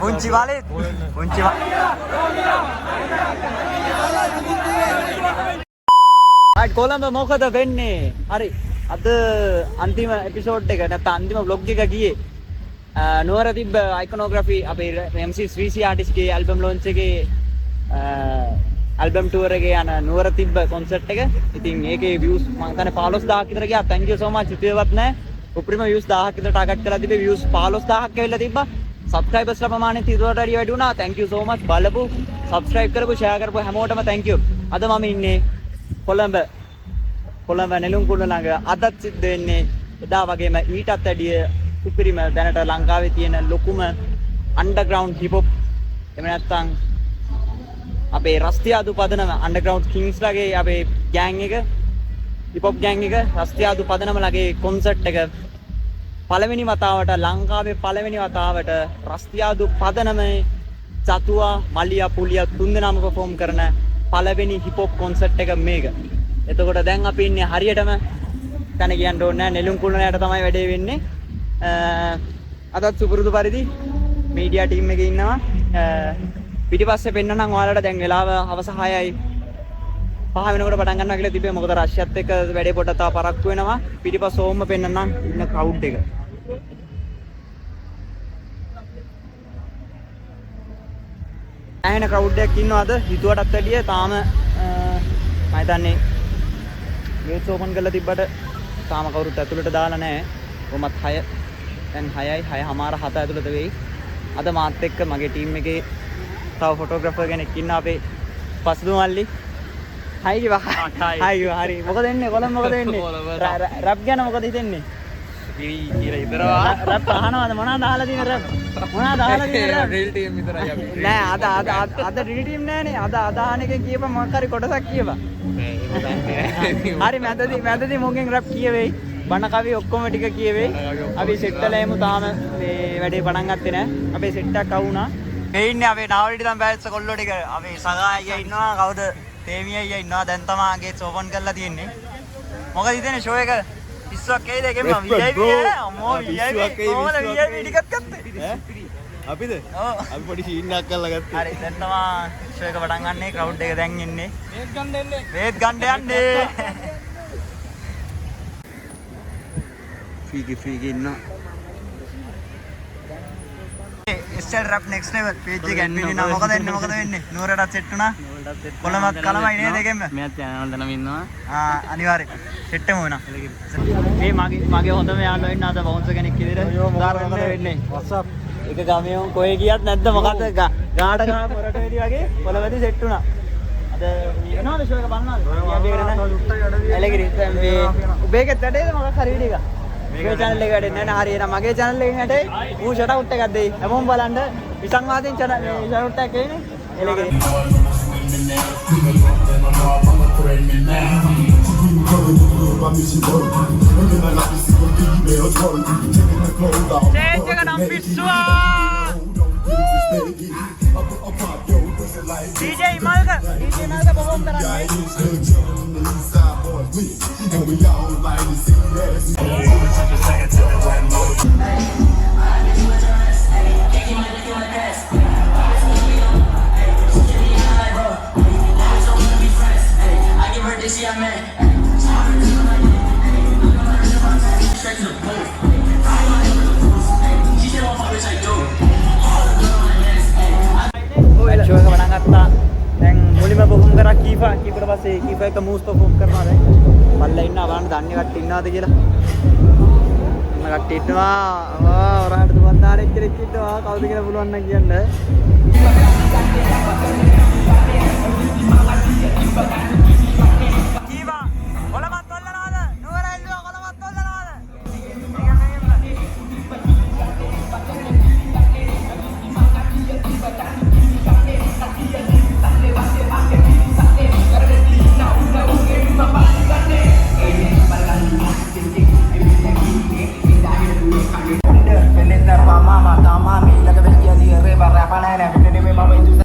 පුංචි වලේ පුංචි අයි කොළඹ මොකද වෙන්නේ? හරි. අද අන්තිම එපිසෝඩ් එක නැත්නම් අන්තිම vlog එක ගියේ නුවර තිබ්බ iconography අපේ MC 3C artist ගේ album launch එකේ album tour එකේ යන නුවර තිබ්බ concert එක. ඉතින් ඒකේ views මම හිතන්නේ 15000ක් විතර ගියා. thank you so much. හිතුවේවත් නැහැ. උපරිම views 1000ක් විතර target කරලා තිබ්බේ. views 15000ක් ඇවිල්ලා තිබ්බා. subscribers ලා ප්‍රමාණය ඊටවට වැඩි වුණා. thank you so much. බලපු subscribe කරපු share කරපු හැමෝටම thank you. අද මම ඉන්නේ කොළඹ නෙළුම් කුළුණ ළඟ. අදත් සිද්ධ වෙන්නේ එදා වගේම ඊටත් වැඩිය උපරිම දැනට ලංකාවේ තියෙන ලොකුම underground hip hop එහෙම නැත්නම් අපේ රස්තියාදු පදනම underground kings ලගේ අපේ gang එක hip hop gang එක රස්තියාදු පදනම ලගේ concert එක පළවෙනි වතාවට ලංකාවේ පළවෙනි වතාවට රස්තියාදු පදනමේ චතුවා මලියා පුලියා තුන්දෙනාම perform කරන පළවෙනි hip hop concert එක මේක. එතකොට දැන් අපි ඉන්නේ හරියටම තන කියන්න ඕනේ නැහැ නෙළුම් කුළුණයට තමයි වැඩේ වෙන්නේ. අදත් සුපුරුදු පරිදි මීඩියා ටීම් එකේ ඉන්නවා. පිටිපස්සේ පෙන්නනම් ඔයාලට දැන් වෙලාව හවස 6යි 5 වෙනකොට පටන් ගන්නවා කියලා තිබේ. මොකද රෂ්‍යත් එක්ක වැඩේ පොඩක් තව පරක්කු වෙනවා. පිටිපස්ස ඕම්ම පෙන්නනම් ඉන්න ක්‍රවුඩ් එක. ඇහෙන ක්‍රවුඩ් එකක් ඉන්නවා අද හිතුවටත් වැඩිය. තාම මම හිතන්නේ ගේට්ස් ඕපන් කරලා තිබ්බට තාම කවුරුත් ඇතුළට දාලා නැහැ. කොහොමත් 6 දැන් 6යි 6:00මාර 7 ඇතුළත වෙයි. අද මාත් එක්ක මගේ ටීම් එකේ තව ෆොටෝග්‍රැෆර් කෙනෙක් ඉන්නවා අපේ පස්දු මල්ලි. හයි කිවා. හයි හරි. මොකද එන්නේ කොළඹ මොකද වෙන්නේ? රැප් ගැන මොකද හිතන්නේ? කියලා ඉතරවා. රැප් අහනවාද මොනවද අහලා තියෙන රැප්? මොනවද අහලා තියෙන රැප්? ඩ්‍රිල් ටීම් විතරයි අපි. නෑ අද ඩ්‍රිල් ටීම් නෑනේ. අද අහන එකෙන් කියපන් මොකක් හරි කොටසක් කියපන්. හරි මැදදී මොකෙන් රැප් කියවෙයි? බණ කවි ඔක්කොම ටික කියවෙයි. අපි සෙට් වල එමු. තාම මේ වැඩේ පටන් ගත්තේ නෑ. අපේ සෙට් එකක් අවුණා. මේ ඉන්නේ අපේ නාවලිටි තම බෑස්ස කොල්ලෝ ටික. අපේ සගා අයියා ඉන්නවා. කවුද? තේමි අයියා ඉන්නවා. දැන් තමයි ගේට්ස් ඕපන් කරලා තියෙන්නේ. මොකද හිතන්නේ ෂෝ එක 20ක් කේද එකෙම VIP ඈ. අම්මෝ VIP. කොහොමද VIP ටිකක් ගත්තේ? අපිද? ඔව්. අපි පොඩි සීන් එකක් කරලා ගත්තා. හරි දැන් තමයි ෂෝ එක පටන් ගන්නනේ. ක්‍රවුඩ් එක දැන් ඉන්නේ. වේත් ගන්න එන්නේ. වේත් ගන්න යන්නේ. ෆීකි ඉන්නවා. Style rap next level page එක ඇඩ්මින් ඉන්නවා. මොකද වෙන්නේ? නුවරටත් සෙට් වුණා. කොළඹත් කලමයි නේද දෙකෙන්ම? මෙයාත් යනවා දැනම ඉන්නවා. අනිවාර්යෙන්. සෙට් එකම වෙනවා. මේ මගේ හොඳම යාළුවා ඉන්න අද බවුන්සර් කෙනෙක් විදිහට උදාහරණ මොකද වෙන්නේ? WhatsApp එක ගමේ උන් කොහේ ගියත් නැද්ද මොකද ගාඩ ගහ පොරට වෙඩි වගේ කොළඹදී සෙට් වුණා. අද එනවාද ෂෝ එක බලනවාද? අපි එකට නැහැ. එලගිරි මේ උබේකෙත් වැඩේද මොකක් හරි වීඩියෝ එකක්? මගේ channel එක වැඩේ නැහැ නේ. හරි එහෙනම් මගේ channel එකෙන් හැටේ ඌ shout out එකක් දෙයි. හැමෝම බලන්න විසංවාදයෙන් channel shout out එකක් එන්නේ. එලගිරි Change එක නම් පිස්සුවා. DJ Malka perform කරන්නේ. ෂෝ එක පටන් ගත්තා. දැන් මුලින්ම perform කරා කීපා. කීපට පස්සේ කීපා එක මූස් perform කරනවා දැන්. බල්ලා ඉන්නවා බලන්න දන්නේ කට්ටිය ඉන්නවද කියලා. ඉන්න කට්ටිය ඉන්නවා. ඔරහට දුවන්දාරෙක් කෙනෙක් ඉන්නවා. කවුද කියලා පුළුවන් නම් කියන්න. කීපා කොළඹත් ඔල්ලනවාද? නුවර ඇල්ලුවා කොළඹත් ඔල්ලනවාද? Mama, mama, mami, la que ves que día arriba, rapa, nena, que te ve mamá y tú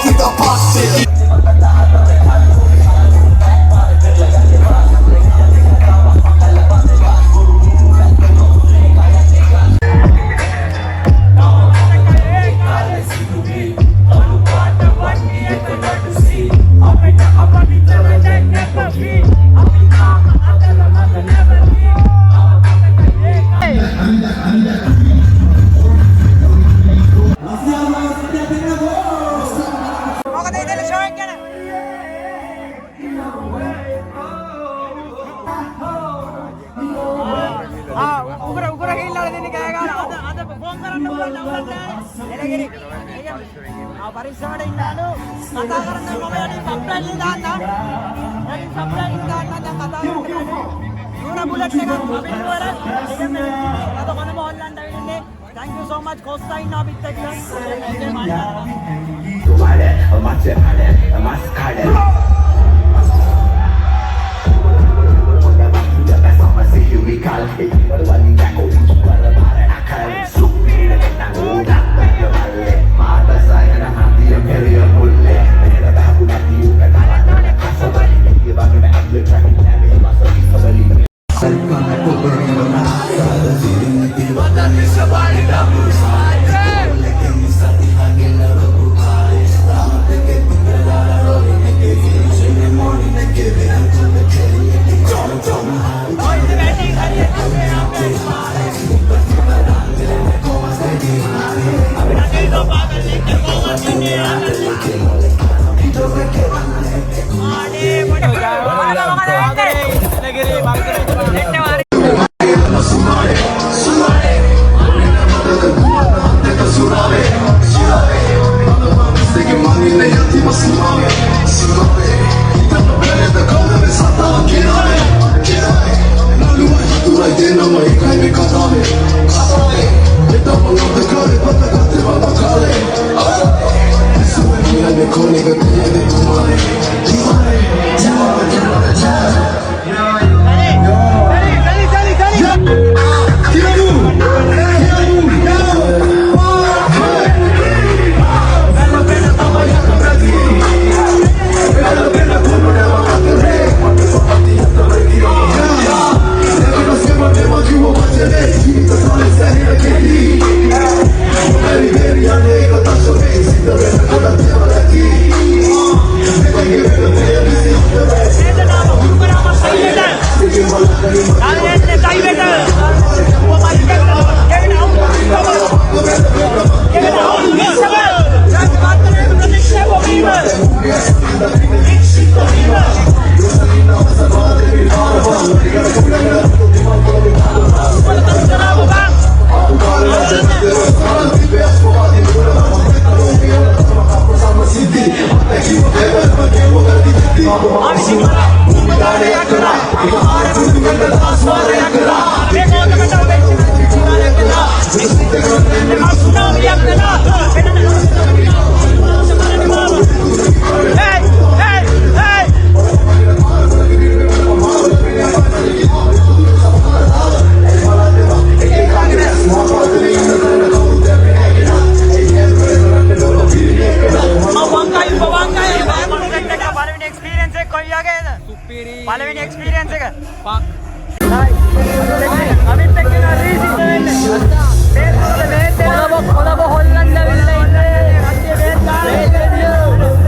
kita pasti. පරිස්සමට ඉන්නාලු කතා කරන්න මම යන්නේ සබ්ටයිටල් දාන්න. යන්නේ සබ්ටයිටල් දාන්න දැන් කතා කරන්නේ. නුන බුලට් එකක් අපිටවර අද කොනම හොල්ලන්න වෙන්නේ. Thank you so much Costa ඉන්න අපිත් එක්ක. ඒකේ පළවෙනි එක්ස්පීරියන්ස් එක පක් අමිත් එක්ක නරී සිද්ධ වෙන්නේ කොළඹ හොල්ලන්න ඇවිල්ලා ඉන්නේ කට්ටිය බේත් ගන්න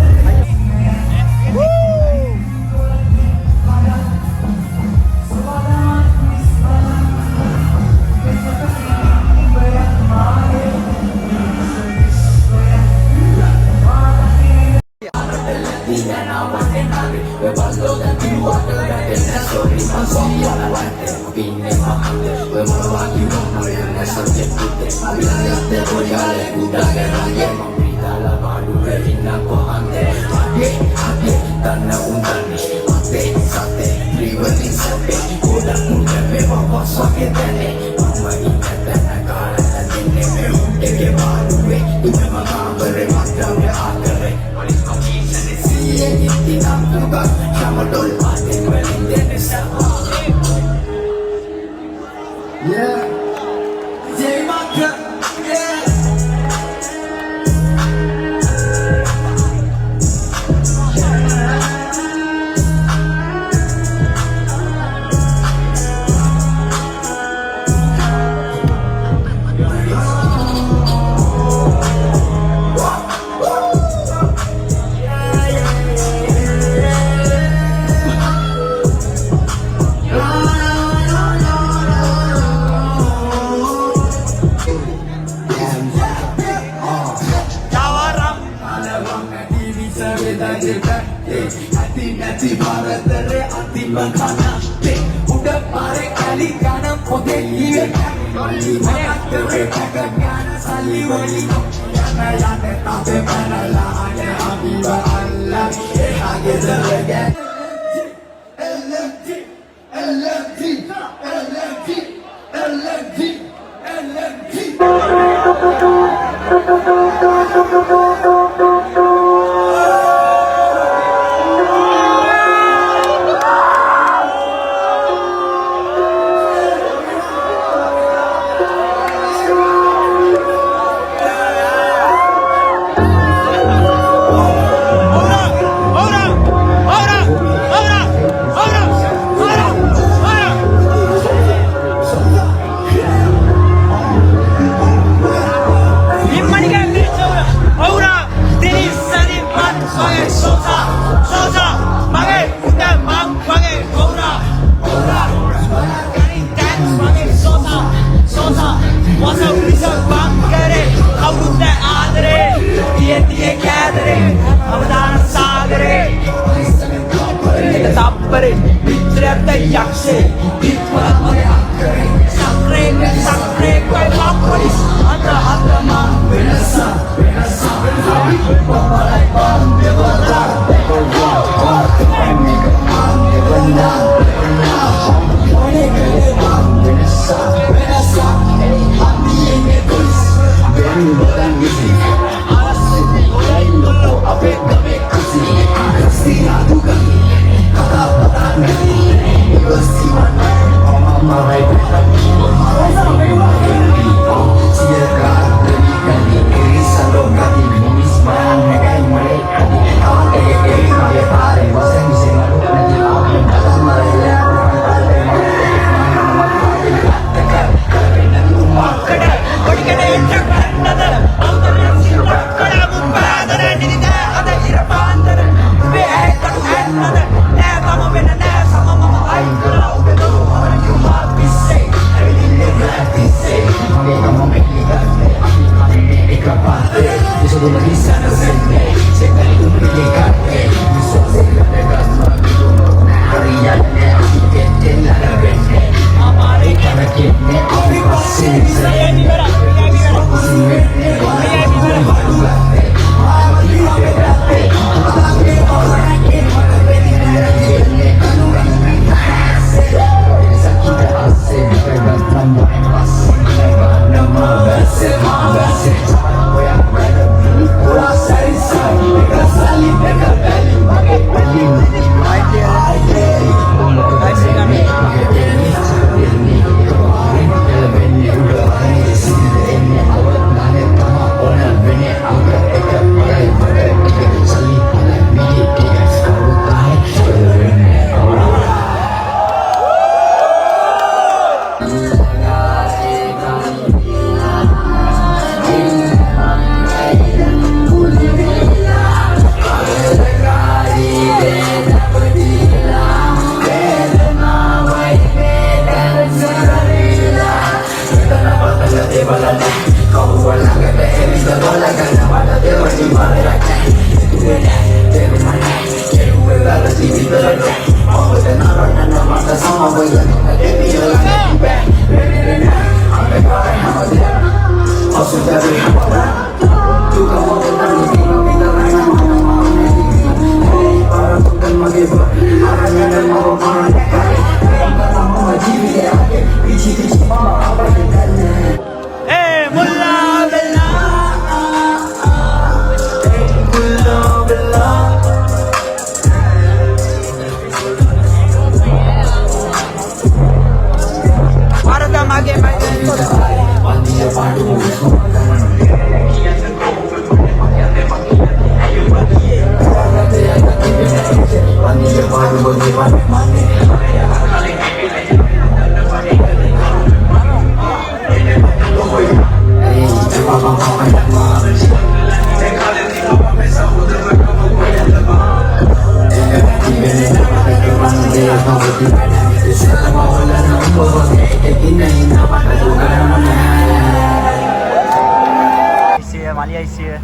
Malaysia.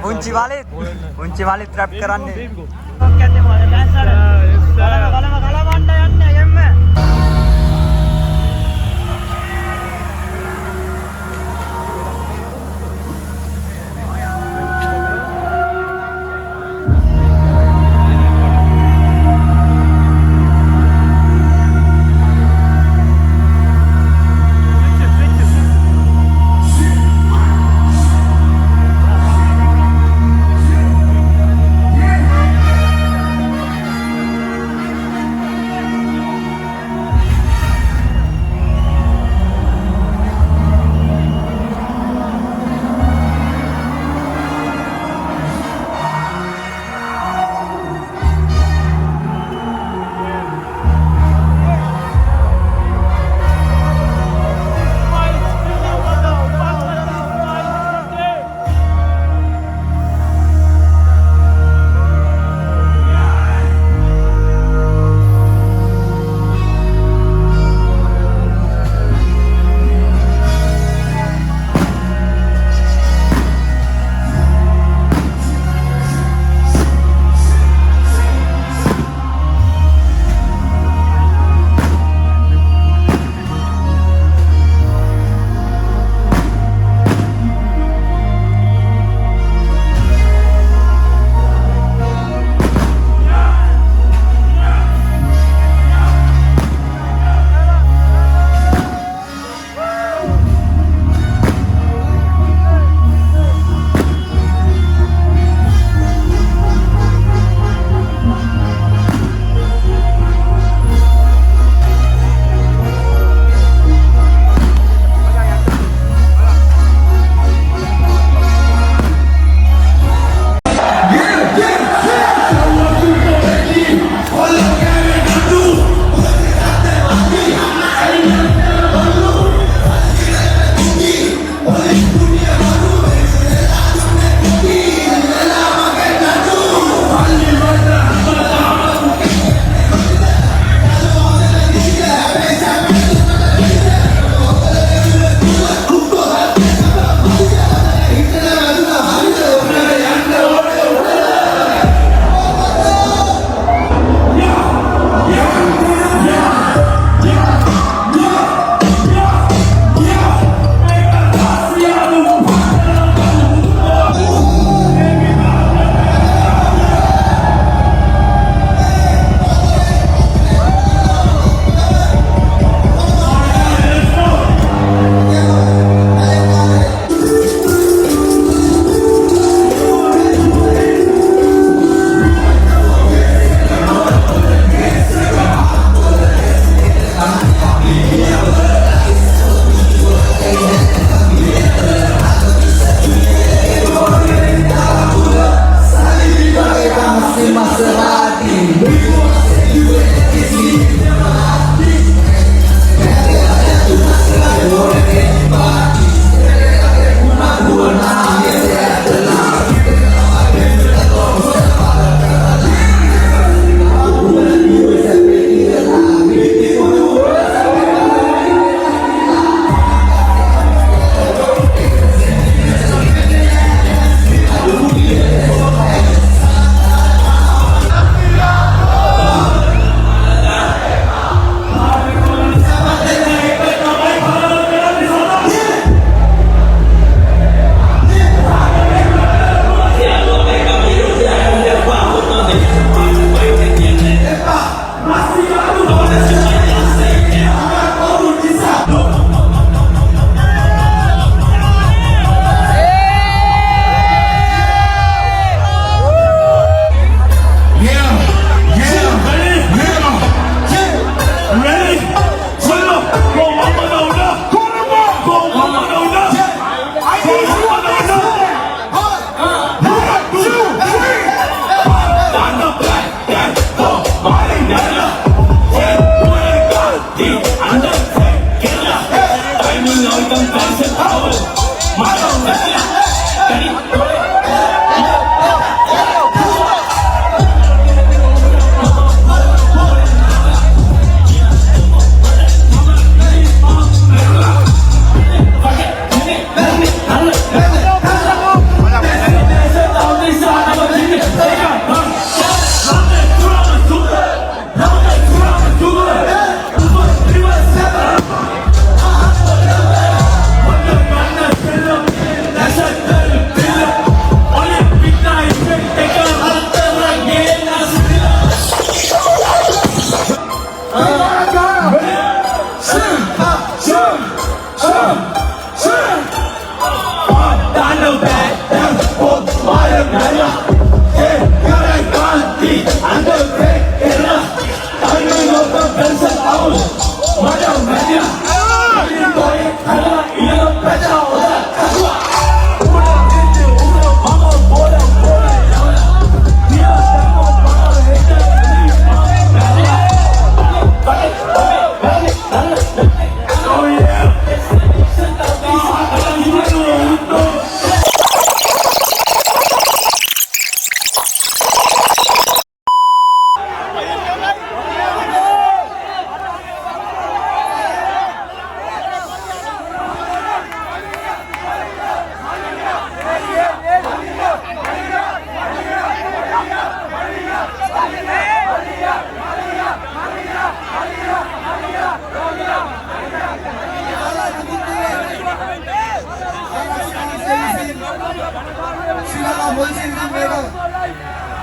Bunci balik. උන්චි Mali trap කරන්නේ. ඔක් ඇත්තේ මොකද ඩෑන්ස් ආරන්න. කලවන්න යන්නේ ගෙම්ම.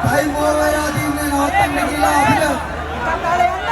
ටයිම් ඕවර් වෙලා තින්නේ නවත්තන්න කියලා අපිට